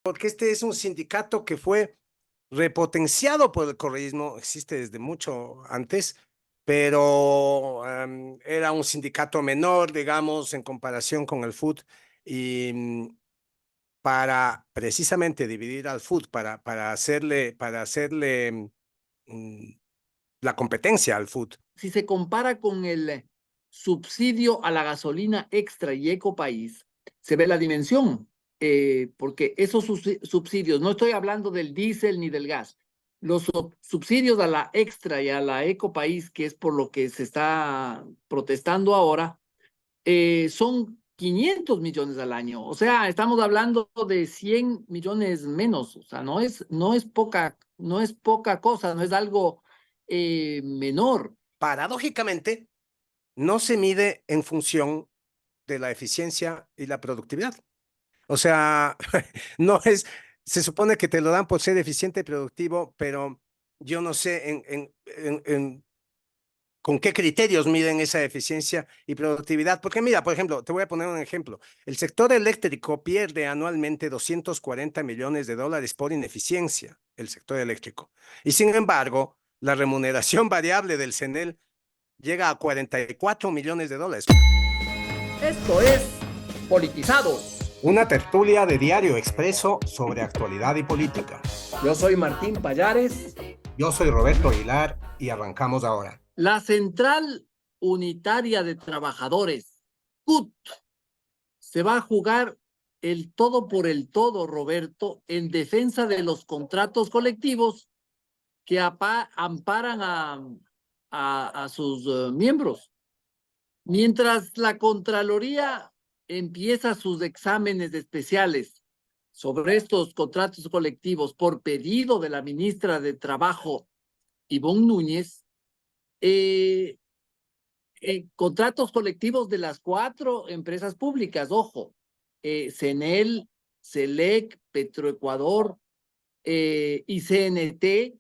porque este es un sindicato que fue repotenciado por el correísmo, existe desde mucho antes, pero era un sindicato menor, digamos, en comparación con el FUT, y para precisamente dividir al FUT, para hacerle mm, la competencia al FUT. Si se compara con el subsidio a la gasolina extra y Ecopaís, se ve la dimensión, porque esos subsidios, no estoy hablando del diésel ni del gas, los subsidios a la extra y a la Ecopaís, que es por lo que se está protestando ahora, son 500 millones al año. O sea, estamos hablando de 100 millones menos. O sea, no es poca cosa, no es algo menor. Paradójicamente, no se mide en función de la eficiencia y la productividad. O sea, no es, se supone que te lo dan por ser eficiente y productivo, pero yo no sé con qué criterios miden esa eficiencia y productividad. Porque mira, por ejemplo, te voy a poner un ejemplo. El sector eléctrico pierde anualmente $240 millones por ineficiencia, el sector eléctrico. Y sin embargo, la remuneración variable del CENEL llega a $44 millones. Esto es Politizados. Una tertulia de Diario Expreso sobre actualidad y política. Yo soy Martín Payares. Yo soy Roberto Aguilar y arrancamos ahora. La Central Unitaria de Trabajadores, CUT, se va a jugar el todo por el todo, Roberto, en defensa de los contratos colectivos que amparan a sus miembros. Mientras la Contraloría empieza sus exámenes especiales sobre estos contratos colectivos por pedido de la ministra de Trabajo, Ivonne Núñez, contratos colectivos de las 4 empresas públicas, ojo, CENEL, CELEC, Petroecuador y CNT.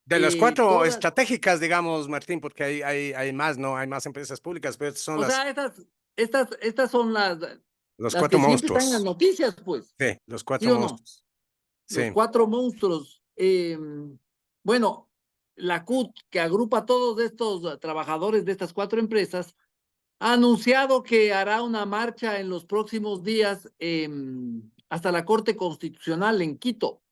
De las cuatro Todas, estratégicas, digamos, Martín, porque hay más, ¿no? Hay más empresas públicas, pero estas son o sea, estas son los las cuatro que siempre están en las monstruos. noticias, pues, Sí, los ¿sí cuatro o no? monstruos. Los Sí. 4 monstruos. Bueno, la CUT, que agrupa a todos estos trabajadores de estas 4 empresas, ha anunciado que hará una marcha en los próximos días hasta la Corte Constitucional en Quito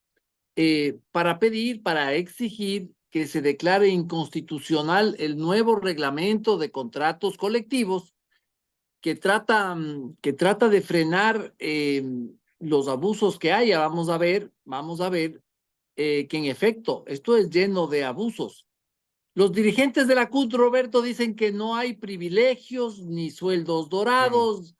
para exigir que se declare inconstitucional el nuevo reglamento de contratos colectivos que trata de frenar los abusos que haya. Vamos a ver que en efecto esto es lleno de abusos. Los dirigentes de la CUT, Roberto, dicen que no hay privilegios ni sueldos Mm. dorados,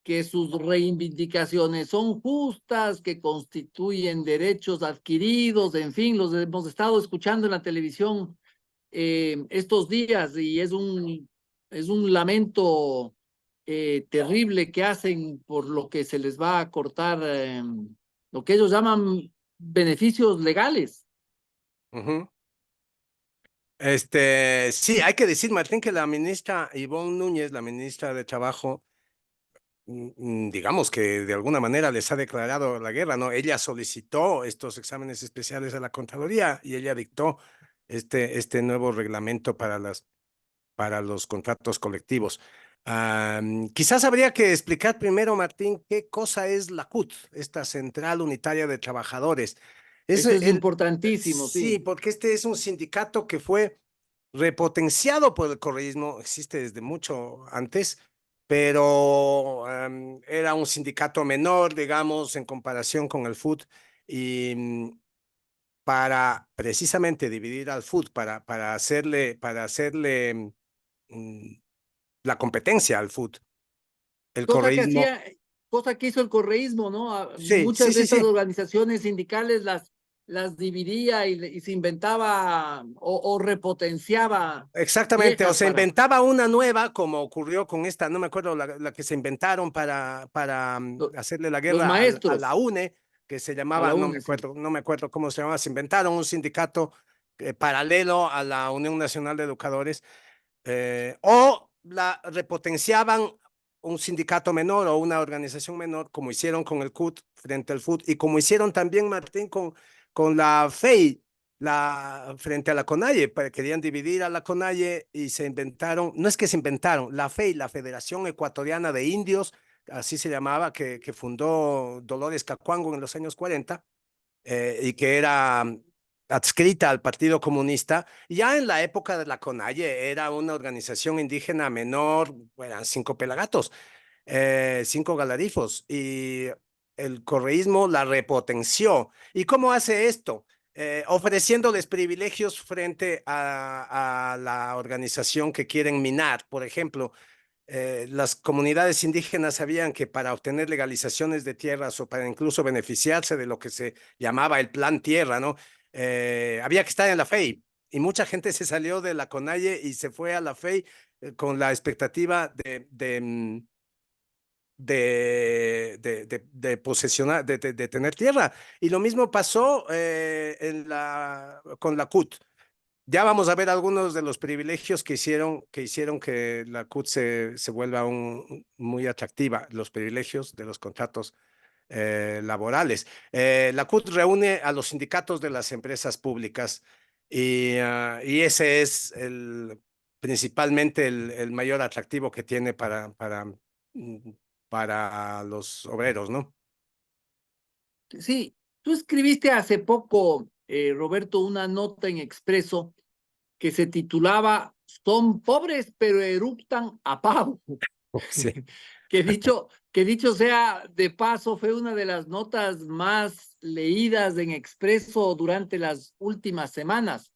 que sus reivindicaciones son justas, que constituyen derechos adquiridos, en fin, los hemos estado escuchando en la televisión estos días y es un lamento terrible que hacen por lo que se les va a cortar lo que ellos llaman beneficios legales. Ujú. Sí, hay que decir, Martín, que la ministra Ivonne Núñez, la ministra de Trabajo, digamos que de alguna manera les ha declarado la guerra, ¿no? Ella solicitó estos exámenes especiales a la Contraloría y ella dictó este nuevo reglamento para los contratos colectivos. Quizás habría que explicar primero, Martín, qué cosa es la CUT, esta Central Unitaria de Trabajadores. Es Eso es el, importantísimo, sí, sí. porque este es un sindicato que fue repotenciado por el correísmo, existe desde mucho antes, pero era un sindicato menor, digamos, en comparación con el FUT, y para precisamente dividir al FUT, para hacerle mm, la competencia al FUT. El Cosa que correísmo, hacía, cosa que hizo el correísmo, ¿no? sí, sí, Muchas de sí, estas sí, organizaciones sindicales las dividía y se inventaba o repotenciaba exactamente. O viejas se para inventaba una nueva, como ocurrió con esta, no me acuerdo, la que se inventaron para hacerle la los guerra a la maestros, UNE, que se a llamaba, la no me UNE, sí. acuerdo, no me acuerdo cómo se llamaba, se inventaron un sindicato paralelo a la Unión Nacional de Educadores, o la repotenciaban un sindicato menor o una organización menor, como hicieron con el CUT frente al FUT y como hicieron también, Martín, con la FEI, frente a la CONAIE. Querían dividir a la CONAIE y se inventaron, no es que se inventaron, la FEI, la Federación Ecuatoriana de Indios, así se llamaba, que fundó Dolores Cacuango en los años 40, y que era adscrita al Partido Comunista. Ya en la época de la CONAIE era una organización indígena menor, eran 5 pelagatos, 5 galarifos, y el correísmo la repotenció. ¿Y cómo hace esto? Ofreciéndoles privilegios frente a la organización que quieren minar. Por ejemplo, las comunidades indígenas sabían que para obtener legalizaciones de tierras o para incluso beneficiarse de lo que se llamaba el Plan Tierra, ¿no? Había que estar en la FEI, y mucha gente se salió de la CONAIE y se fue a la FEI con la expectativa de posesionar, de tener tierra. Y lo mismo pasó con la CUT. Ya vamos a ver algunos de los privilegios que hicieron que la CUT se vuelva muy atractiva, los privilegios de los contratos laborales. La CUT reúne a los sindicatos de las empresas públicas, y ese es principalmente el mayor atractivo que tiene mm, para los obreros, ¿no? Sí, tú escribiste hace poco, Roberto, una nota en Expreso que se titulaba Son pobres pero eructan a pavo. Sí, Que dicho sea de paso, fue una de las notas más leídas en Expreso durante las últimas semanas.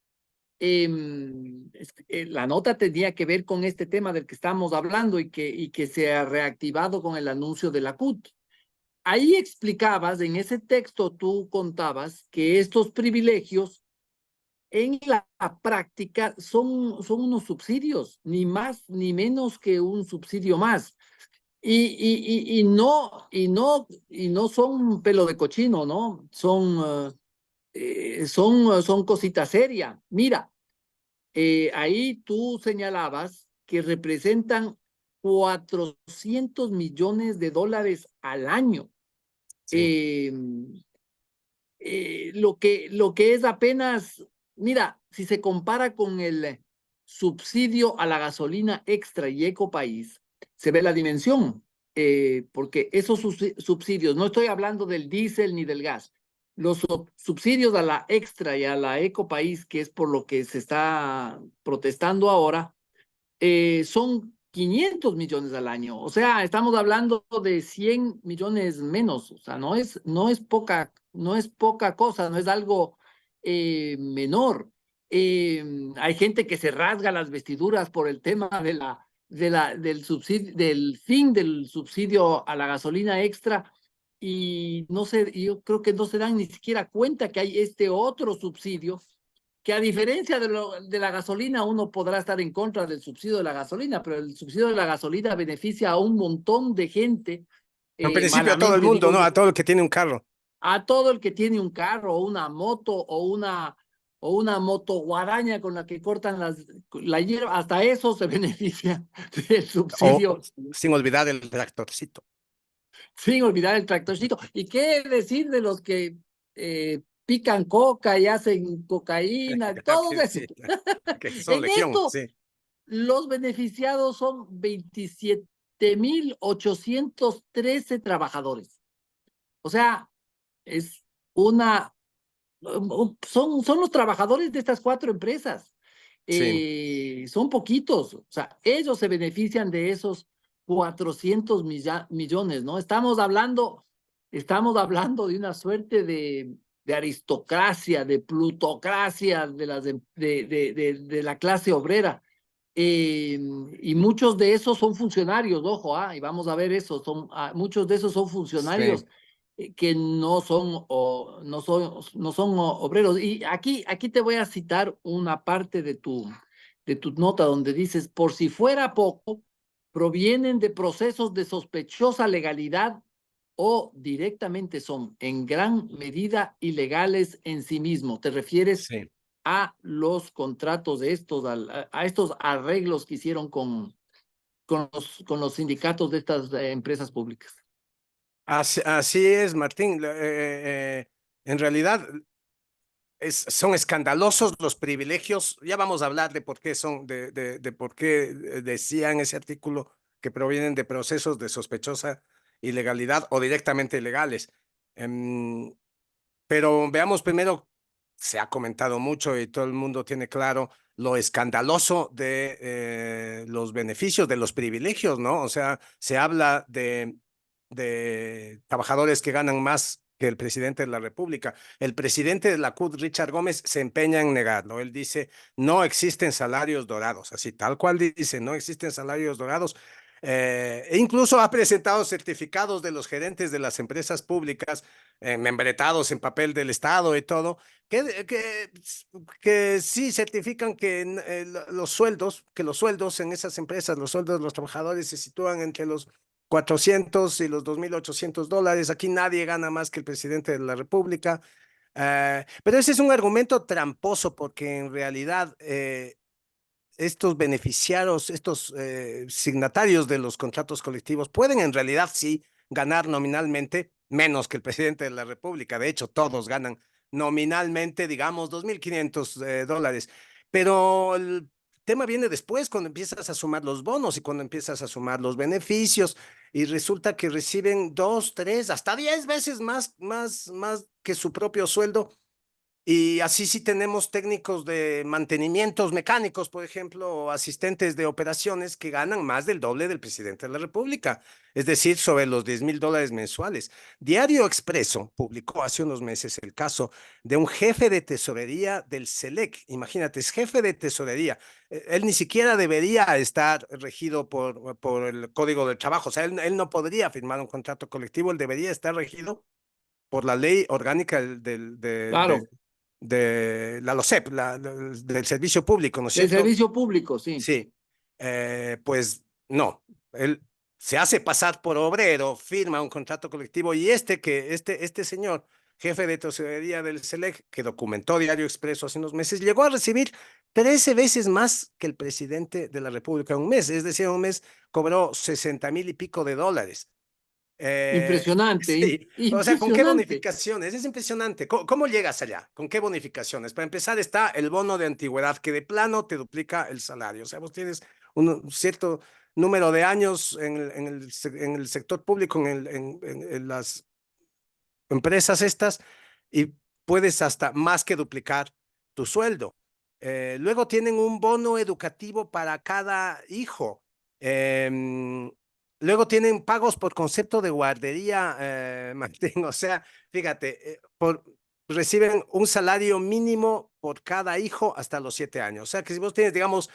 La nota tenía que ver con este tema del que estamos hablando y que se ha reactivado con el anuncio de la CUT. Ahí explicabas, en ese texto tú contabas que estos privilegios en la práctica son unos subsidios, ni más ni menos que un subsidio más. Y no son pelo de cochino, ¿no? Son cositas serias. Mira, ahí tú señalabas que representan 400 millones de dólares al año. sí, Eh, lo que es apenas, mira, si se compara con el subsidio a la gasolina extra y Ecopaís, se ve la dimensión, porque esos subsidios, no estoy hablando del diésel ni del gas, los subsidios a la extra y a la Ecopaís, que es por lo que se está protestando ahora, son 500 millones al año. O sea, estamos hablando de 100 millones menos. O sea, no es poca cosa, no es algo menor. Hay gente que se rasga las vestiduras por el tema del subsidio, del fin del subsidio a la gasolina extra, y no sé, yo creo que no se dan ni siquiera cuenta que hay este otro subsidio que, a diferencia de la gasolina, uno podrá estar en contra del subsidio de la gasolina, pero el subsidio de la gasolina beneficia a un montón de gente, en principio a todo el malamente mundo, digo ¿no? A yo, todo el que tiene un carro. a todo el que tiene un carro o una moto o una moto guadaña con la que cortan la hierba, hasta eso se beneficia del O subsidio, sin olvidar el tractorcito. sin olvidar el tractorcito. ¿Y qué decir de los que pican coca y hacen cocaína? Todo eso. Sí, que son En legión, esto, sí, los beneficiados son 27,813 trabajadores. O sea, es una, son los trabajadores de estas 4 empresas. sí, Son poquitos. O sea, ellos se benefician de esos 400 millones, ¿no? Estamos hablando de una suerte de aristocracia, de plutocracia de la clase obrera. Y muchos de esos son funcionarios, ojo, y vamos a ver eso, muchos de esos son sí, funcionarios que no son obreros. Y aquí te voy a citar una parte de tu nota donde dices: por si fuera poco, provienen de procesos de sospechosa legalidad o directamente son en gran medida ilegales en sí mismos. ¿Te refieres sí. a los contratos de estos, a estos arreglos que hicieron con los sindicatos de estas empresas públicas. Así es, Martín. En realidad son escandalosos los privilegios. Ya vamos a hablar de por qué son, de por qué decía en ese artículo que provienen de procesos de sospechosa ilegalidad o directamente ilegales. Pero veamos primero, se ha comentado mucho y todo el mundo tiene claro lo escandaloso de los beneficios, de los privilegios, ¿no? O sea, se habla de trabajadores que ganan más que el presidente de la República. El presidente de la CUT, Richard Gómez, se empeña en negarlo. Él dice, no existen salarios dorados, así tal cual dice, no existen salarios dorados. E incluso ha presentado certificados de los gerentes de las empresas públicas, membretados en papel del Estado y todo, que sí certifican que que los sueldos en esas empresas, los sueldos de los trabajadores se sitúan entre los 400 y los $2,800. Aquí nadie gana más que el presidente de la República. Pero ese es un argumento tramposo porque en realidad estos beneficiarios, estos signatarios de los contratos colectivos pueden en realidad sí ganar nominalmente menos que el presidente de la República. De hecho, todos ganan nominalmente, digamos, $2,500. Pero el tema viene después, cuando empiezas a sumar los bonos y cuando empiezas a sumar los beneficios y resulta que reciben 2, 3, hasta 10 veces más que su propio sueldo. Y así sí tenemos técnicos de mantenimientos mecánicos, por ejemplo, o asistentes de operaciones que ganan más del doble del presidente de la República, es decir, sobre los $10,000 mensuales. Diario Expreso publicó hace unos meses el caso de un jefe de tesorería del SELEC. Imagínate, es jefe de tesorería. Él ni siquiera debería estar regido por el Código del Trabajo. O sea, él no podría firmar un contrato colectivo, él debería estar regido por la ley orgánica Claro, de la LOSEP, del servicio público, ¿no es del cierto? servicio público, sí. Sí, pues no, él se hace pasar por obrero, firma un contrato colectivo y este señor, jefe de tesorería del SELEC, que documentó Diario Expreso hace unos meses, llegó a recibir 13 veces más que el presidente de la República en un mes, es decir, en un mes cobró 60,000 y pico de dólares. Impresionante, Sí, o sea, ¿con qué impresionante. bonificaciones? Es impresionante. ¿Cómo llegas allá? ¿Con qué bonificaciones? Para empezar está el bono de antigüedad, que de plano te duplica el salario. O sea, vos tienes un cierto número de años en el sector público, en las empresas estas, y puedes hasta más que duplicar tu sueldo. Luego tienen un bono educativo para cada hijo. Em, Luego tienen pagos por concepto de guardería, Martín. O sea, fíjate, reciben un salario mínimo por cada hijo hasta los 7 años. O sea, que si vos tienes, digamos,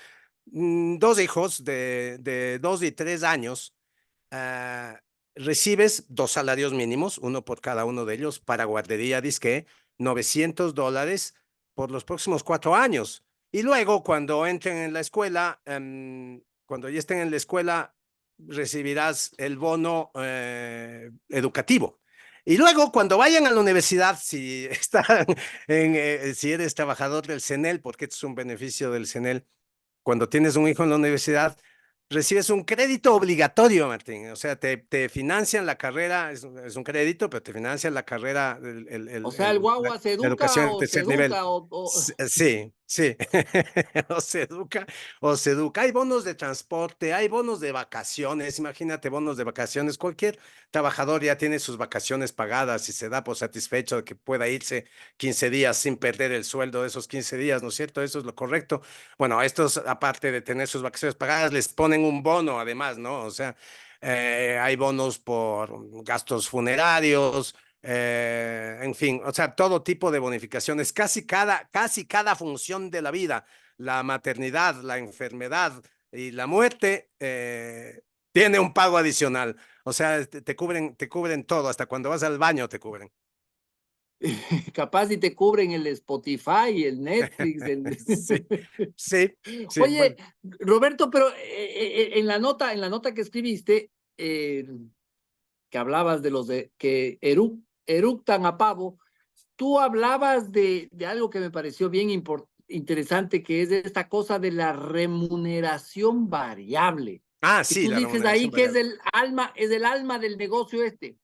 dos hijos de 2 y 3 años, ah, recibes dos salarios mínimos, uno por cada uno de ellos, para guardería, disque, $900 por los próximos 4 años. Y luego, cuando entren en la escuela, cuando ya estén en la escuela, recibirás el bono educativo. Y luego, cuando vayan a la universidad, si están si eres trabajador del CENEL, porque esto es un beneficio del CENEL, cuando tienes un hijo en la universidad, recibes un crédito obligatorio, Martín. O sea, te financian la carrera, es un crédito, pero te financian la carrera, O sea, el la, guagua se la educa educación de o se tercer nivel. educa Sí, sí. O se educa, o se educa. Hay bonos de transporte, hay bonos de vacaciones. Imagínate, bonos de vacaciones. Cualquier trabajador ya tiene sus vacaciones pagadas y se da por satisfecho de que pueda irse 15 días sin perder el sueldo de esos 15 días, ¿no es cierto? Eso es lo correcto. Bueno, a estos, aparte de tener sus vacaciones pagadas, les ponen un bono además, ¿no? O sea, hay bonos por gastos funerarios, en fin, o sea, todo tipo de bonificaciones, casi cada función de la vida, la maternidad, la enfermedad y la muerte, tiene un pago adicional. O sea, te cubren todo, hasta cuando vas al baño te cubren. capaz y te cubren el Spotify, el Netflix, Sí, sí, sí, Oye, bueno. Roberto, pero en la nota que escribiste, que hablabas de los que eructan a pavo, tú hablabas de algo que me pareció bien interesante, que es esta cosa de la remuneración variable. Ah, Y sí, tú la dices ahí remuneración que variable. es el alma del negocio este.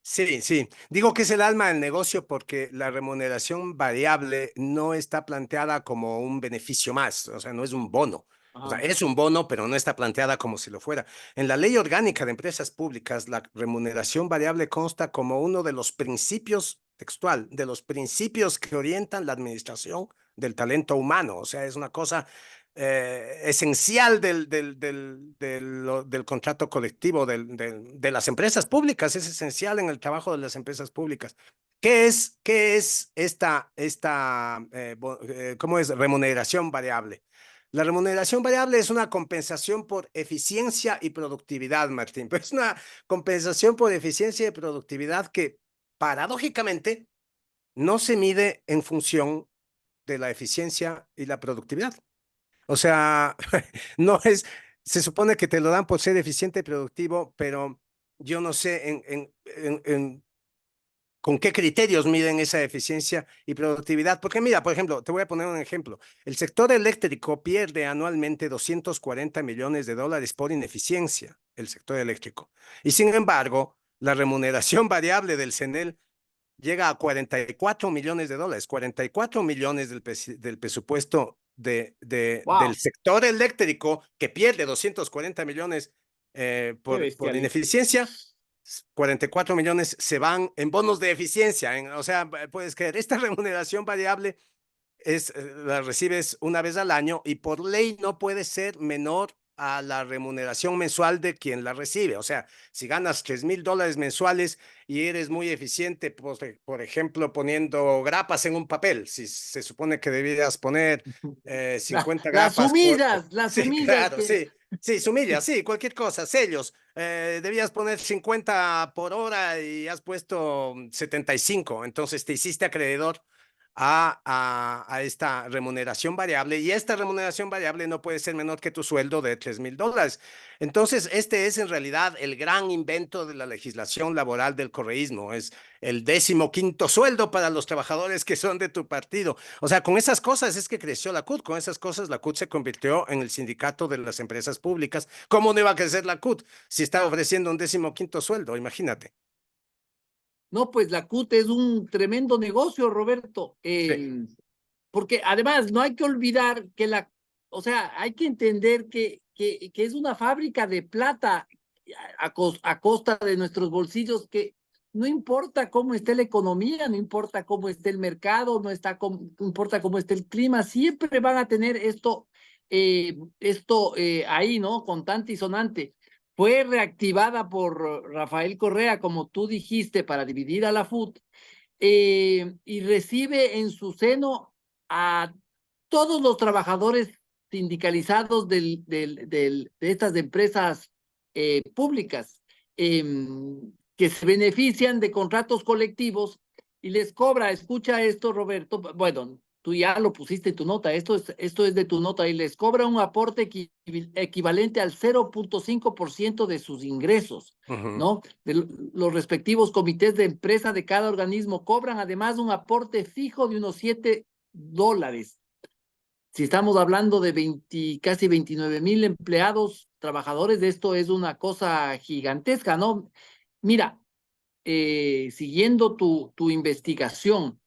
Sí, sí. Digo que es el alma del negocio porque la remuneración variable no está planteada como un beneficio más, o sea, no es un bono. O sea, Ajá. es un bono, pero no está planteada como si lo fuera. En la Ley Orgánica de Empresas Públicas, la remuneración variable consta como uno de los principios textual, de los principios que orientan la administración del talento humano. O sea, es una cosa esencial del contrato colectivo de las empresas públicas, es esencial en el trabajo de las empresas públicas. Qué es cómo es remuneración variable? La remuneración variable es una compensación por eficiencia y productividad, Martín, pero es una compensación por eficiencia y productividad que paradójicamente no se mide en función de la eficiencia y la productividad. O sea, no es, se supone que te lo dan por ser eficiente y productivo, pero yo no sé con qué criterios miden esa eficiencia y productividad. Porque mira, por ejemplo, te voy a poner un ejemplo. El sector eléctrico pierde anualmente 240 millones de dólares por ineficiencia, el sector eléctrico. Y sin embargo, la remuneración variable del CENEL llega a 44 millones de dólares, 44 millones del presupuesto del Wow, sector eléctrico que pierde 240 millones qué por bestialidad. ineficiencia. 44 millones se van en bonos de eficiencia. O sea, puedes creer, esta remuneración variable la recibes una vez al año y por ley no puede ser menor a la remuneración mensual de quien la recibe. O sea, si ganas $3,000 mensuales y eres muy eficiente, por ejemplo, poniendo grapas en un papel, si se supone que debieras poner 50 grapas por... Las Sí, sumidas claro, que... sí. Sí, sumilla, sí, cualquier cosa, sellos. Debías poner 50 por hora y has puesto 75, entonces te hiciste acreedor a esta remuneración variable y esta remuneración variable no puede ser menor que tu sueldo de $3,000. Entonces, este es en realidad el gran invento de la legislación laboral del correísmo, es el 15º sueldo para los trabajadores que son de tu partido. O sea, con esas cosas es que creció la CUT, con esas cosas la CUT se convirtió en el sindicato de las empresas públicas. ¿Cómo no iba a crecer la CUT si está ofreciendo un 15º sueldo? Imagínate. No, pues la CUT es un tremendo negocio, Roberto. Sí. Porque además no hay que olvidar que o sea, hay que entender que es una fábrica de plata a costa de nuestros bolsillos, que no importa cómo esté la economía, no importa cómo esté el mercado, no importa cómo esté el clima, siempre van a tener esto ahí, ¿no? Contante y sonante. Fue reactivada por Rafael Correa, como tú dijiste, para dividir a la FUT, y recibe en su seno a todos los trabajadores sindicalizados de estas empresas públicas, que se benefician de contratos colectivos y les cobra, escucha esto, Roberto, bueno, tú ya lo pusiste en tu nota, esto es de tu nota, y les cobra un aporte equivalente al 0,5% de sus ingresos. Ujú. ¿No? Los respectivos comités de empresa de cada organismo cobran además un aporte fijo de unos $7. Si estamos hablando de casi 29,000 empleados, trabajadores, esto es una cosa gigantesca, ¿no? Mira, siguiendo tu investigación,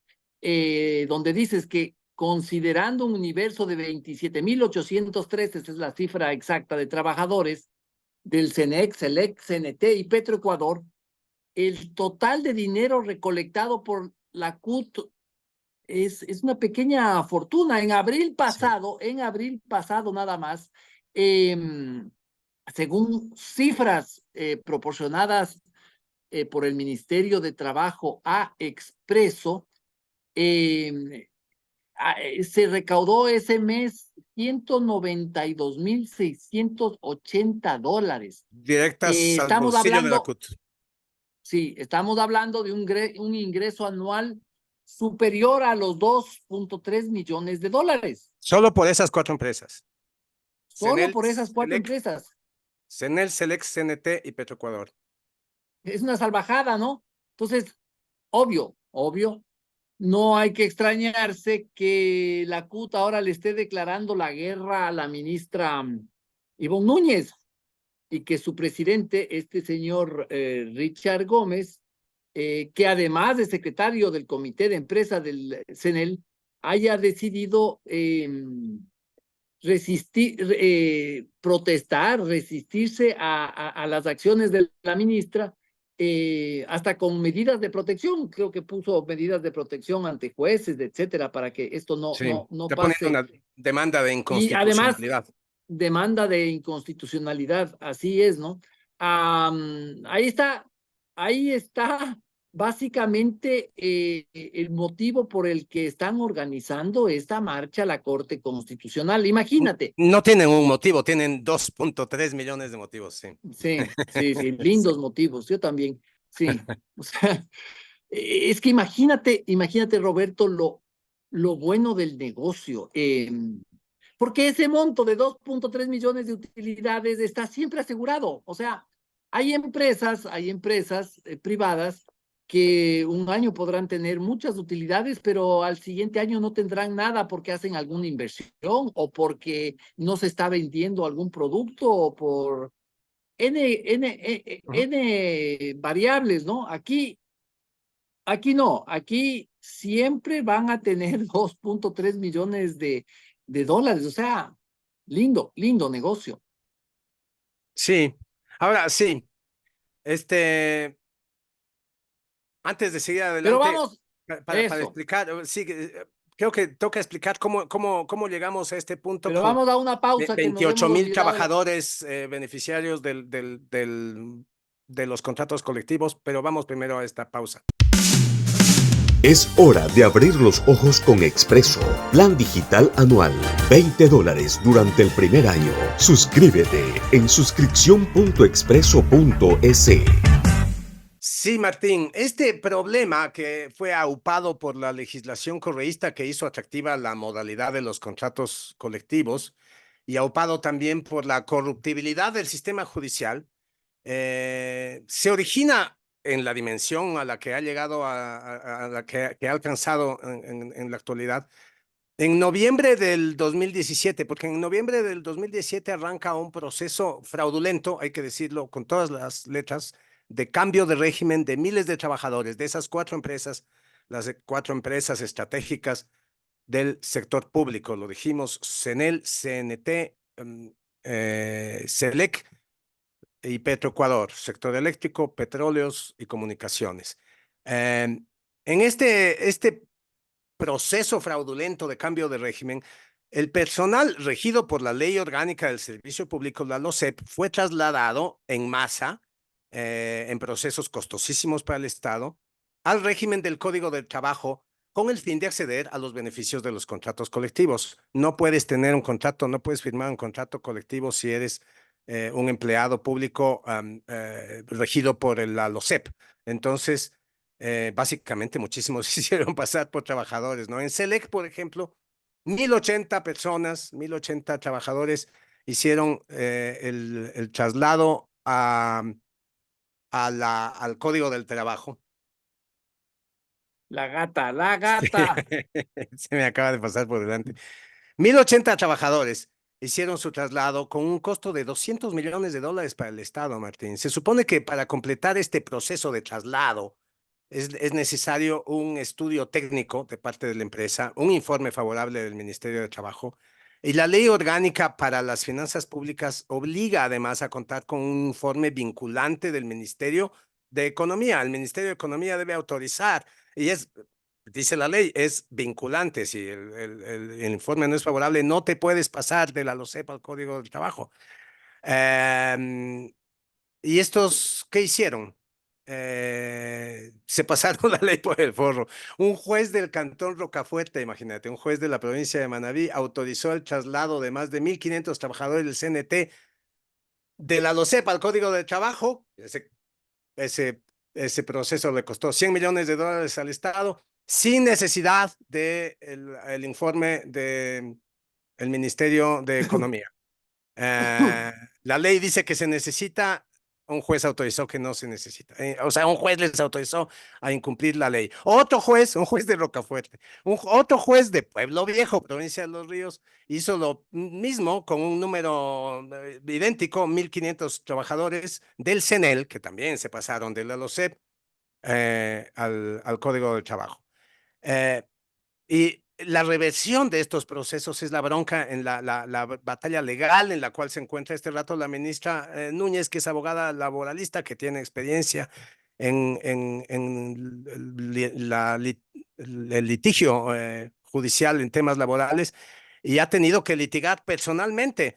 donde dices que considerando un universo de 27,803, esa es la cifra exacta de trabajadores, del CENEX, CELEC, CNT y Petroecuador, el total de dinero recolectado por la CUT es una pequeña fortuna. Sí. En abril pasado nada más, eh, según cifras proporcionadas por el Ministerio de Trabajo a Expreso, eh, se recaudó ese mes $192,680. Directas al Estamos bolsillo de la hablando, CUT. sí, estamos hablando de un ingreso anual superior a los 2,3 millones de dólares, Solo por esas cuatro empresas. solo CENEL, por esas cuatro Selec, empresas. CENEL, Selec, CNT y Petroecuador. Es una salvajada, ¿no? Entonces, obvio, no hay que extrañarse que la CUT ahora le esté declarando la guerra a la ministra Ivonne Núñez. y que su presidente, este señor Richard Gómez, que además de secretario del comité de empresa del CNEL, haya decidido protestar, resistirse a las acciones de la ministra, hasta con medidas de protección. Creo que puso medidas de protección ante jueces, etcétera, para que esto Sí, no está poniendo pase. una demanda de Y además, inconstitucionalidad. demanda de inconstitucionalidad, así es, ¿no? Ahí está básicamente el motivo por el que están organizando esta marcha a la Corte Constitucional. Imagínate. No tienen un motivo, tienen 2.3 millones de motivos, sí. Sí, Sí. lindos motivos, yo también, sí. O sea, es que imagínate, Roberto, lo bueno del negocio. Porque ese monto de 2.3 millones de utilidades está siempre asegurado. O sea, hay empresas privadas que un año podrán tener muchas utilidades, pero al siguiente año no tendrán nada porque hacen alguna inversión o porque no se está vendiendo algún producto o por Ujú. N variables, ¿no? Aquí no, aquí siempre van a tener 2.3 millones de dólares, o sea, lindo negocio. Sí, ahora sí, este, antes de seguir Pero adelante, vamos, para eso, explicar, sí, creo que toca explicar cómo llegamos a este punto pero con vamos a una pausa que nos 28 hemos mil olvidado. trabajadores beneficiarios de los contratos colectivos, pero vamos primero a esta pausa. Es hora de abrir los ojos con Expreso. Plan digital anual. $20 durante el primer año. Suscríbete en suscripción.expreso.es. Sí, Martín, este problema que fue aupado por la legislación correísta que hizo atractiva la modalidad de los contratos colectivos y aupado también por la corruptibilidad del sistema judicial, se origina en la dimensión a la que ha llegado, a la que ha alcanzado en la actualidad, en noviembre del 2017, porque en noviembre del 2017 arranca un proceso fraudulento, hay que decirlo con todas las letras, de cambio de régimen de miles de trabajadores de esas cuatro empresas, las cuatro empresas estratégicas del sector público. Lo dijimos, CENEL, CNT, SELEC y Petroecuador, sector eléctrico, petróleos y comunicaciones. En este proceso fraudulento de cambio de régimen, el personal regido por la Ley Orgánica del Servicio Público, la LOSEP, fue trasladado en masa, en procesos costosísimos para el Estado, al régimen del Código del Trabajo con el fin de acceder a los beneficios de los contratos colectivos. No puedes tener un contrato, no puedes firmar un contrato colectivo si eres un empleado público regido por la LOSEP. Entonces, básicamente muchísimos se hicieron pasar por trabajadores, ¿no? En Select, por ejemplo, 1080 personas, 1080 trabajadores hicieron el traslado al Código del Trabajo. la gata. Se me acaba de pasar por delante. 1080 trabajadores hicieron su traslado con un costo de $200 millones para el Estado, Martín. Se supone que para completar este proceso de traslado, es necesario un estudio técnico de parte de la empresa, un informe favorable del Ministerio de Trabajo. Y la ley orgánica para las finanzas públicas obliga además a contar con un informe vinculante del Ministerio de Economía. El Ministerio de Economía debe autorizar, y dice la ley, es vinculante. Si el informe no es favorable, no te puedes pasar de la LOCEP al Código del Trabajo. ¿Y estos qué hicieron? Se pasaron la ley por el forro. Un juez del cantón Rocafuerte, imagínate, un juez de la provincia de Manabí autorizó el traslado de más de 1.500 trabajadores del CNT de la LOCEP al Código de Trabajo. Ese, ese proceso le costó $100 millones al Estado sin necesidad de el informe del Ministerio de Economía. La ley dice que se necesita un juez autorizó que no se necesita. O sea, un juez les autorizó a incumplir la ley. Otro juez, un juez de Rocafuerte, otro juez de Pueblo Viejo, provincia de Los Ríos, hizo lo mismo con un número idéntico, 1.500 trabajadores del CENEL, que también se pasaron de la LOCEP al Código del Trabajo. Y la reversión de estos procesos es la bronca en la batalla legal en la cual se encuentra este rato la ministra Núñez, que es abogada laboralista, que tiene experiencia en el litigio judicial en temas laborales y ha tenido que litigar personalmente.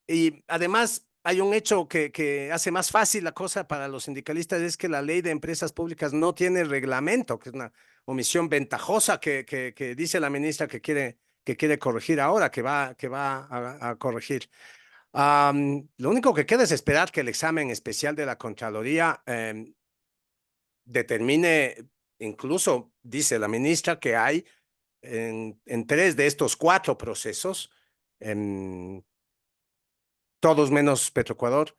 Y además hay un hecho que hace más fácil la cosa para los sindicalistas, es que la ley de empresas públicas no tiene reglamento, que es una omisión ventajosa que dice la ministra que quiere corregir ahora, que va a corregir. Lo único que queda es esperar que el examen especial de la Contraloría determine, incluso dice la ministra, que hay en 3 de estos 4 procesos, todos menos Petroecuador,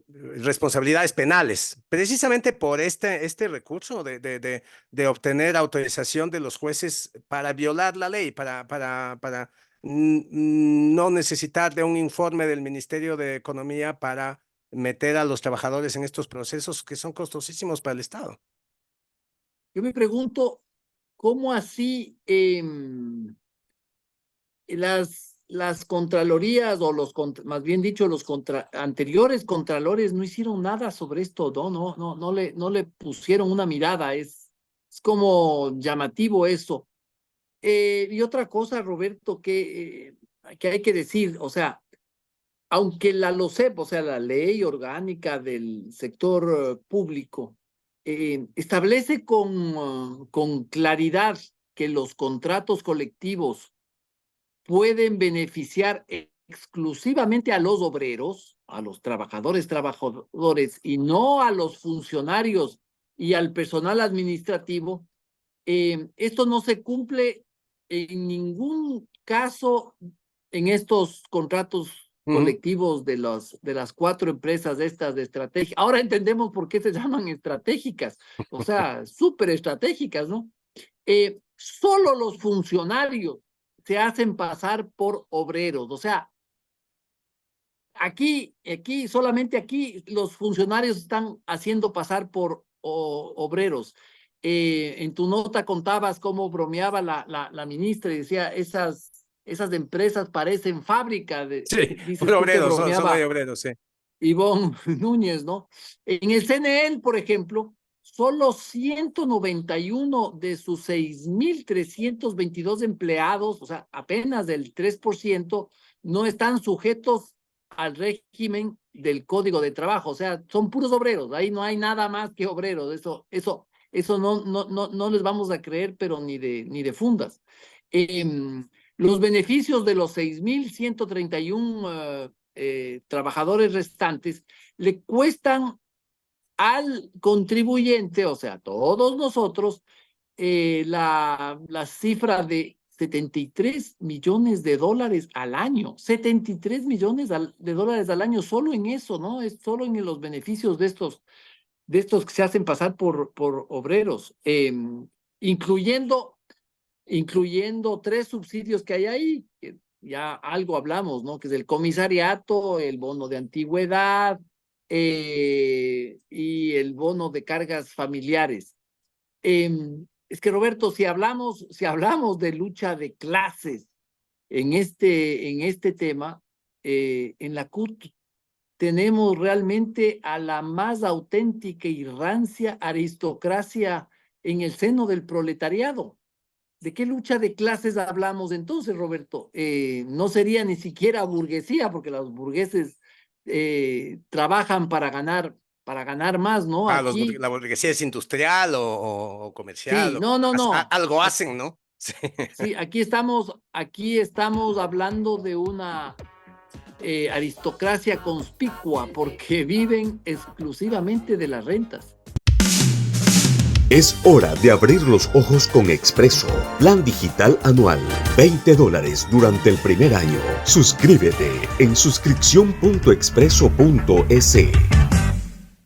responsabilidades penales, precisamente por este recurso de obtener autorización de los jueces para violar la ley, para no necesitar de un informe del Ministerio de Economía para meter a los trabajadores en estos procesos que son costosísimos para el Estado. Yo me pregunto, ¿cómo así las contralorías o más bien dicho, los anteriores contralores no hicieron nada sobre esto, no le pusieron una mirada, es como llamativo eso. Y otra cosa, Roberto, que hay que decir, o sea, aunque la LOCEP, o sea, la ley orgánica del sector público, establece con claridad que los contratos colectivos pueden beneficiar exclusivamente a los obreros, a los trabajadores, y no a los funcionarios y al personal administrativo, esto no se cumple en ningún caso en estos contratos colectivos de las 4 empresas estas de estrategia. Ahora entendemos por qué se llaman estratégicas, o sea, súper estratégicas, ¿no? Solo los funcionarios se hacen pasar por obreros, o sea, solamente aquí los funcionarios están haciendo pasar por obreros. En tu nota contabas cómo bromeaba la ministra y decía, esas empresas parecen fábrica. Sí, dices por tú que obreros, son bromeaba de obreros, sí. Ivonne Núñez, ¿no? En el CNL, por ejemplo, solo 191 de sus 6.322 empleados, o sea, apenas del 3%, no están sujetos al régimen del Código de Trabajo, o sea, son puros obreros, ahí no hay nada más que obreros, eso no les vamos a creer, pero ni de fundas. Los beneficios de los 6.131 trabajadores restantes le cuestan al contribuyente, o sea, todos nosotros, la cifra de 73 millones de dólares al año, 73 millones de dólares al año, solo en eso, ¿no? Es solo en los beneficios de estos que se hacen pasar por obreros, incluyendo 3 subsidios que hay ahí, que ya algo hablamos, ¿no? Que es el comisariato, el bono de antigüedad y el bono de cargas familiares. Es que, Roberto, si hablamos de lucha de clases en este tema, en la CUT tenemos realmente a la más auténtica y rancia aristocracia en el seno del proletariado. ¿De qué lucha de clases hablamos entonces, Roberto? No sería ni siquiera burguesía, porque los burgueses trabajan para ganar más, ¿no? Aquí, La burguesía es industrial o comercial. sí, no. Algo hacen, ¿no? Sí. Sí, aquí estamos hablando de una aristocracia conspicua, porque viven exclusivamente de las rentas. Es hora de abrir los ojos con Expreso. Plan digital anual. $20 durante el primer año. Suscríbete en suscripción.expreso.es.